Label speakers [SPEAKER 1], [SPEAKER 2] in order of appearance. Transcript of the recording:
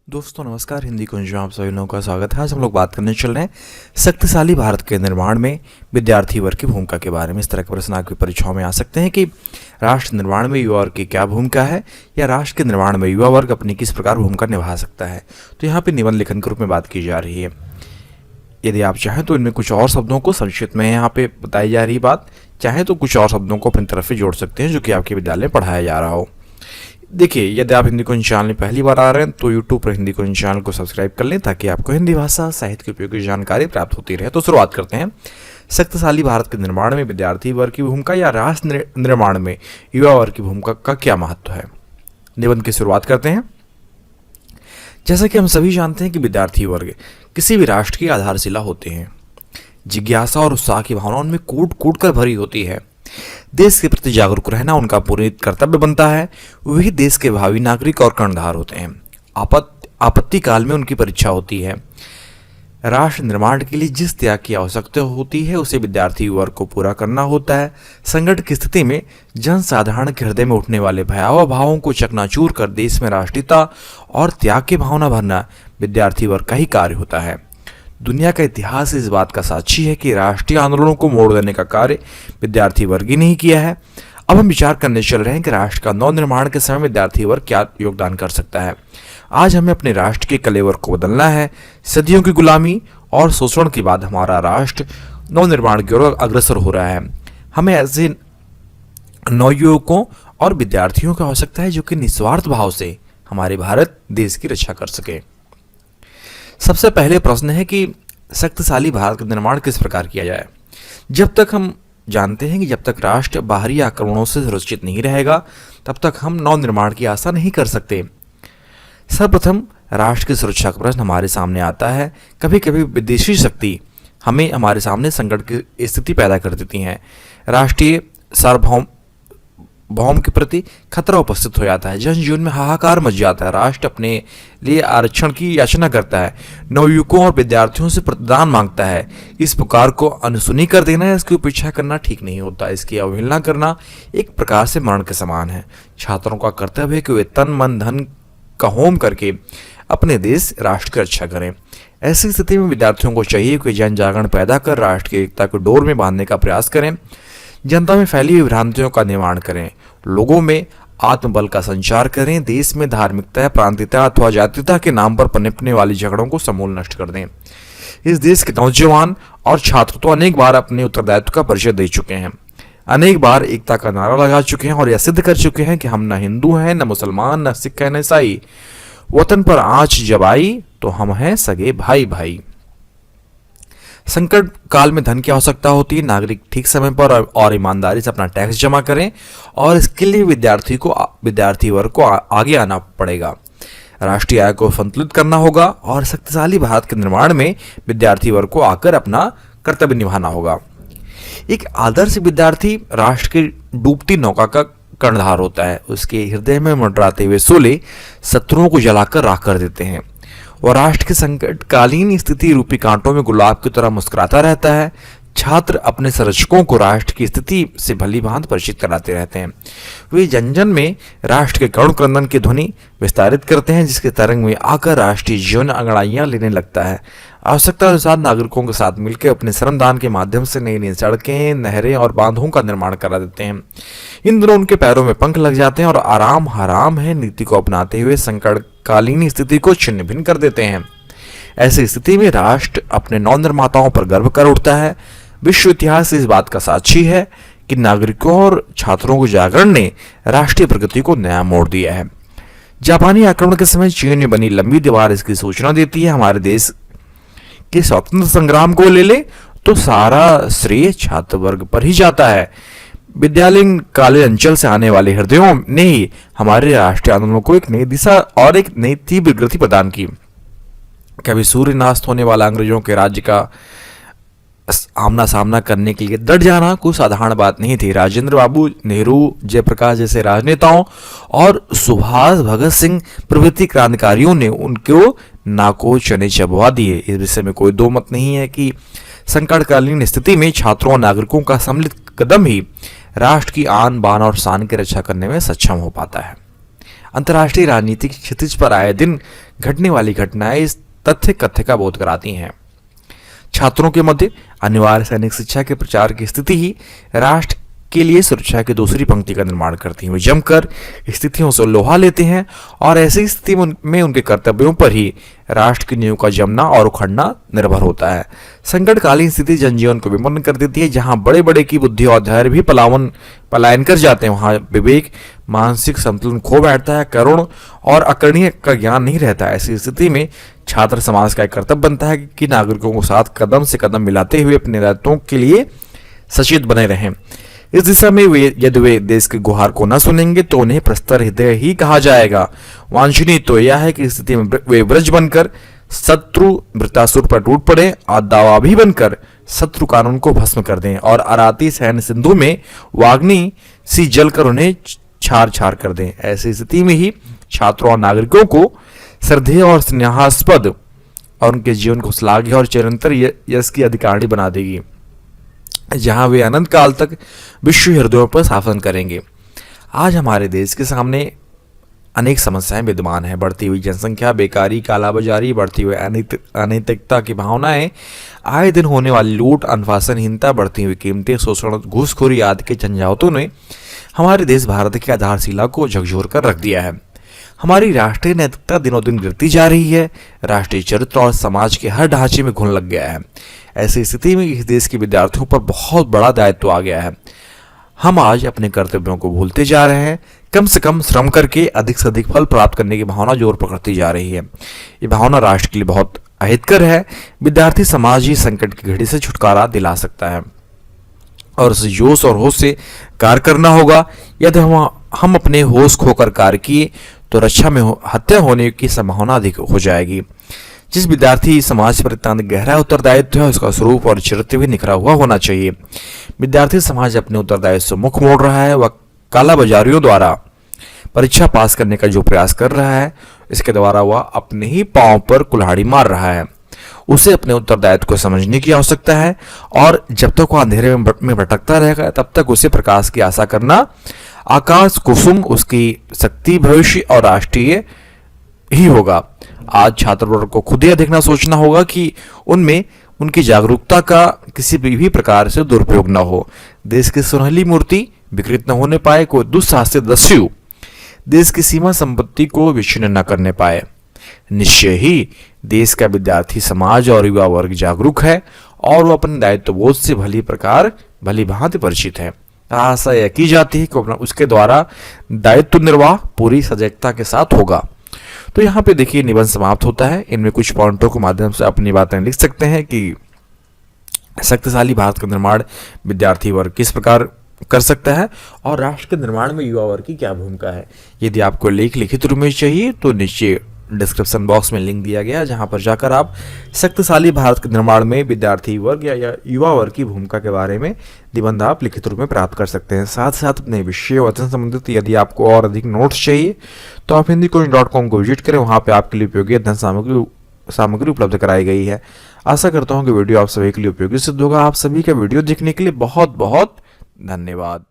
[SPEAKER 1] दोस्तों नमस्कार। हिंदी कुंज में आप सभी लोगों का स्वागत है। आज हम लोग बात करने चल रहे हैं शक्तिशाली भारत के निर्माण में विद्यार्थी वर्ग की भूमिका के बारे में। इस तरह के प्रश्न आपकी परीक्षाओं में आ सकते हैं कि राष्ट्र निर्माण में युवा वर्ग की क्या भूमिका है, या राष्ट्र के निर्माण में युवा वर्ग अपनी किस प्रकार भूमिका निभा सकता है। तो यहाँ पे निबंध लेखन के रूप में बात की जा रही है। यदि आप चाहें तो इनमें कुछ और शब्दों को संक्षिप्त में यहाँ पे बताई जा रही बात, चाहे तो कुछ और शब्दों को अपनी तरफ से जोड़ सकते हैं जो कि आपके विद्यालय में पढ़ाया जा रहा हो। देखिए, यदि आप हिंदी कुंज चैनल में पहली बार आ रहे हैं तो यूट्यूब पर हिंदी कुंज चैनल को सब्सक्राइब कर लें ताकि आपको हिंदी भाषा साहित्य की उपयोगी जानकारी प्राप्त होती रहे। तो शुरुआत करते हैं। शक्तिशाली भारत के निर्माण में विद्यार्थी वर्ग की भूमिका या राष्ट्र निर्माण में युवा वर्ग की भूमिका का क्या महत्व है। निबंध की शुरुआत करते हैं। जैसा कि हम सभी जानते हैं कि विद्यार्थी वर्ग किसी भी राष्ट्र की आधारशिला होते हैं। जिज्ञासा और उत्साह की भावना उनमें कूट कूट कर भरी होती है। देश के प्रति जागरूक रहना उनका पुनीत कर्तव्य बनता है। वही देश के भावी नागरिक और कर्णधार होते हैं। आपत्ति काल में उनकी परीक्षा होती है। राष्ट्र निर्माण के लिए जिस त्याग की आवश्यकता होती है उसे विद्यार्थी वर्ग को पूरा करना होता है। संकट की स्थिति में जनसाधारण के हृदय में उठने वाले भयावह भावों को चकनाचूर कर देश में राष्ट्रीयता और त्याग की भावना भरना विद्यार्थी वर्ग का ही कार्य होता है। दुनिया का इतिहास इस बात का साक्षी है कि राष्ट्रीय आंदोलनों को मोड़ देने का कार्य विद्यार्थी वर्ग ही नहीं किया है। अब हम विचार करने चल रहे हैं कि राष्ट्र का नवनिर्माण के समय विद्यार्थी वर्ग क्या योगदान कर सकता है। आज हमें अपने राष्ट्र के कलेवर को बदलना है। सदियों की गुलामी और शोषण के बाद हमारा राष्ट्र नवनिर्माण की ओर अग्रसर हो रहा है। हमें ऐसे नवयुवकों और विद्यार्थियों की आवश्यकता है जो कि निस्वार्थ भाव से हमारे भारत देश की रक्षा कर सके। सबसे पहले प्रश्न है कि शक्तिशाली भारत का निर्माण किस प्रकार किया जाए। जब तक हम जानते हैं कि जब तक राष्ट्र बाहरी आक्रमणों से सुरक्षित नहीं रहेगा तब तक हम नव निर्माण की आशा नहीं कर सकते। सर्वप्रथम राष्ट्र की सुरक्षा का प्रश्न हमारे सामने आता है। कभी कभी विदेशी शक्ति हमें हमारे सामने संकट की स्थिति पैदा कर देती हैं। राष्ट्रीय सार्वभौम के प्रति खतरा उपस्थित हो जाता है। जनजीवन में हाहाकार मच जाता है। राष्ट्र अपने लिए आरक्षण की याचना करता है। नवयुवकों और विद्यार्थियों से प्रतिदान मांगता है। इस पुकार को अनसुनी कर देना या इसकी उपेक्षा करना ठीक नहीं होता। इसकी अवहेलना करना एक प्रकार से मरण के समान है। छात्रों का कर्तव्य है कि वे तन मन धन का होम करके अपने देश राष्ट्र की रक्षा करें। ऐसी स्थिति में विद्यार्थियों को चाहिए कि जन जागरण पैदा कर राष्ट्र की एकता को डोर में बांधने का प्रयास करें। जनता में फैली हुई भ्रांतियों का निवारण करें। लोगों में आत्मबल का संचार करें। देश में धार्मिकता, प्रांतीयता अथवा जातीयता के नाम पर पनपने वाली झगड़ों को समूल नष्ट कर दें। इस देश के नौजवान और छात्र तो अनेक बार अपने उत्तरदायित्व का परिचय दे चुके हैं। अनेक बार एकता का नारा लगा चुके हैं और यह सिद्ध कर चुके हैं कि हम न हिंदू हैं, न मुसलमान, न सिख, न ईसाई। वतन पर आंच जब आई तो हम हैं सगे भाई भाई। संकट काल में धन की आवश्यकता होती है। नागरिक ठीक समय पर और ईमानदारी से अपना टैक्स जमा करें और इसके लिए विद्यार्थी वर्ग को आगे आना पड़ेगा। राष्ट्रीय आय को संतुलित करना होगा और शक्तिशाली भारत के निर्माण में विद्यार्थी वर्ग को आकर अपना कर्तव्य निभाना होगा। एक आदर्श विद्यार्थी राष्ट्र की डूबती नौका का कर्णधार होता है। उसके हृदय में मंडराते हुए शोले शत्रुओं को जलाकर राख कर देते हैं। वह राष्ट्र के संकटकालीन स्थिति रूपी कांटों में गुलाब की तरह मुस्कुराता रहता है। छात्र अपने संरक्षकों को राष्ट्र की स्थिति से भली भांति परिचित कराते रहते हैं। वे जन जन में राष्ट्र के करुण क्रंदन की ध्वनि विस्तारित करते हैं, जिसके तरंग में आकर राष्ट्रीय जीवन अंगड़ाइयां लेने लगता है। आवश्यकता अनुसार नागरिकों के साथ मिलकर अपने श्रमदान के माध्यम से नई नई सड़कें, नहरें और बांधों का निर्माण करा देते हैं। इन दिनों उनके पैरों में पंख लग जाते हैं और आराम हराम है नीति को अपनाते हुए संकटकालीन स्थिति को छिन्न भिन्न कर देते हैं। ऐसी स्थिति में राष्ट्र अपने नव निर्माताओं पर गर्व कर उठता है। विश्व इतिहास इस बात का साक्षी है कि नागरिकों और छात्रों के जागरण ने राष्ट्रीय प्रगति को नया मोड़ दिया है। जापानी आक्रमण के समय चीन में बनी लंबी दीवार इसकी सूचना देती है। हमारे देश के स्वतंत्र संग्राम को ले ले तो सारा श्रेय छात्र वर्ग पर ही जाता है। विद्यालयीन काले अंचल से आने वाले हृदयों ने ही हमारे राष्ट्रीय आंदोलन को एक नई दिशा और एक नई तीव्र गति प्रदान की। कभी सूर्य नास्त होने वाला अंग्रेजों के राज्य का आमना सामना करने के लिए डट जाना कोई साधारण बात नहीं थी। राजेंद्र बाबू, नेहरू, जयप्रकाश जैसे राजनेताओं और सुभाष भगत सिंह प्रभृति क्रांतिकारियों ने उनको नाको चने चबवा दिए। इस विषय में कोई दो मत नहीं है कि संकटकालीन स्थिति में छात्रों और नागरिकों का सम्मिलित कदम ही राष्ट्र की आन बान और शान की रक्षा करने में सक्षम हो पाता है। अंतर्राष्ट्रीय राजनीतिक क्षितिज पर आए दिन घटने वाली घटनाएं इस तथ्य कथ्य का बोध कराती हैं। छात्रों के मध्य अनिवार्य सैनिक शिक्षा के प्रचार की स्थिति ही राष्ट्र के लिए सुरक्षा की दूसरी पंक्ति का निर्माण करती है। वे जमकर स्थितियों से लोहा लेते हैं और ऐसी स्थिति में उनके कर्तव्यों पर ही राष्ट्र की नींव का जमना और उखड़ना निर्भर होता है। संकटकालीन स्थिति जनजीवन को विपन्न कर देती है। जहां बड़े बड़े की बुद्धि और धैर्य भी पलायन कर जाते हैं, वहां विवेक मानसिक संतुलन खो बैठता है, करुण और अकरणीय का ज्ञान नहीं रहता। ऐसी स्थिति में छात्र समाज का एक कर्तव्य बनता है कि नागरिकों को साथ कदम से कदम मिलाते हुए अपने दायित्वों के लिए सचेत बने रहें। इस दिशा में यदि वे देश के गुहार को न सुनेंगे तो उन्हें प्रस्तर हृदय ही कहा जाएगा। वांछनीय तो यह है कि स्थिति में वे व्रज बनकर शत्रु वृत्तासुर पर टूट पड़े और दावा भी बनकर शत्रु कानून को भस्म कर दें और अराती सैन्य सिंधु में वाग्नि सी जलकर उन्हें छार छार कर दें। ऐसी स्थिति में ही छात्रों और नागरिकों को श्रद्धेय और स्नेहास्पद और उनके जीवन को श्लाघ्य और चिरंतर यश की अधिकारिणी बना देगी, जहां वे अनंत काल तक विश्व हृदयों पर शासन करेंगे। आज हमारे देश के सामने अनेक समस्याएं विद्यमान हैं। बढ़ती हुई जनसंख्या, बेकारी, कालाबाजारी, बढ़ती हुई अनैतिकता की भावनाएं, आए दिन होने वाली लूट, अनुशासनहीनता, बढ़ती हुई कीमतें, शोषण, घूसखोरी आदि के झंझावातों ने हमारे देश भारत की आधारशिला को झकझोर कर रख दिया है। हमारी राष्ट्रीय नैतिकता दिनों दिन गिरती जा रही है। राष्ट्रीय चरित्र और समाज के हर ढांचे में घुन लग गया है। ऐसी स्थिति में इस देश के विद्यार्थियों पर बहुत बड़ा दायित्व आ गया है। हम आज अपने कर्तव्यों को भूलते जा रहे हैं। कम से कम श्रम करके अधिक से अधिक फल प्राप्त करने की भावना जोर पकड़ती जा रही है। ये भावना राष्ट्र के लिए बहुत अहितकर है। विद्यार्थी समाज ही संकट की घड़ी से छुटकारा दिला सकता है और उसे जोश और होश से कार्य करना होगा। यदि हम अपने होश खोकर कार्य किए तो रक्षा में हत्या होने की संभावना अधिक हो जाएगी। जिस विद्यार्थी समाज पर इतना गहरा उत्तरदायित्व है, उसका स्वरूप और चरित्र भी निखरा हुआ होना चाहिए। विद्यार्थी समाज अपने उत्तरदायित्व से मुख मोड़ रहा है। वह कालाबाजारियों द्वारा परीक्षा पास करने का जो प्रयास कर रहा है, इसके द्वारा वह अपने ही पांव पर कुल्हाड़ी मार रहा है। उसे अपने उत्तरदायित्व को समझने की आवश्यकता है और जब तक वह अंधेरे में भटकता रहेगा तब तक उसे प्रकाश की आशा करना आकाश कुसुम उसकी शक्ति, भविष्य और राष्ट्रीय ही होगा। आज छात्र वर्ग को खुद यह देखना सोचना होगा कि उनमें उनकी जागरूकता का किसी भी प्रकार से दुरुपयोग न हो। देश की सुनहली मूर्ति विकृत न होने पाए, कोई दुस्साहसिक दस्यु देश की सीमा संपत्ति को विच्छिन्न न करने पाए। निश्चय ही देश का विद्यार्थी समाज और युवा वर्ग जागरूक है और वह अपने दायित्व बोध से भली भांति परिचित है। आशा यह की जाती है कि उसके द्वारा दायित्व निर्वाह पूरी सजगता के साथ होगा। तो यहाँ पे देखिए निबंध समाप्त होता है। इनमें कुछ पॉइंटों के माध्यम से अपनी बातें लिख सकते हैं कि शक्तिशाली भारत का निर्माण विद्यार्थी वर्ग किस प्रकार कर सकता है और राष्ट्र के निर्माण में युवा वर्ग की क्या भूमिका है। यदि आपको लेख लिखित रूप में चाहिए तो नीचे डिस्क्रिप्शन बॉक्स में लिंक दिया गया है, जहां पर जाकर आप शक्तिशाली भारत के निर्माण में विद्यार्थी वर्ग या युवा वर्ग की भूमिका के बारे में निबंध आप लिखित रूप में प्राप्त कर सकते हैं। साथ साथ अपने विषय वचन संबंधित यदि आपको और अधिक नोट्स चाहिए तो आप hindicoach.com को विजिट करें। वहां पर आपके लिए उपयोगी अध्ययन सामग्री उपलब्ध कराई गई है। आशा करता हूँ कि वीडियो आप सभी के लिए उपयोगी सिद्ध होगा। आप सभी का वीडियो देखने के लिए बहुत बहुत धन्यवाद।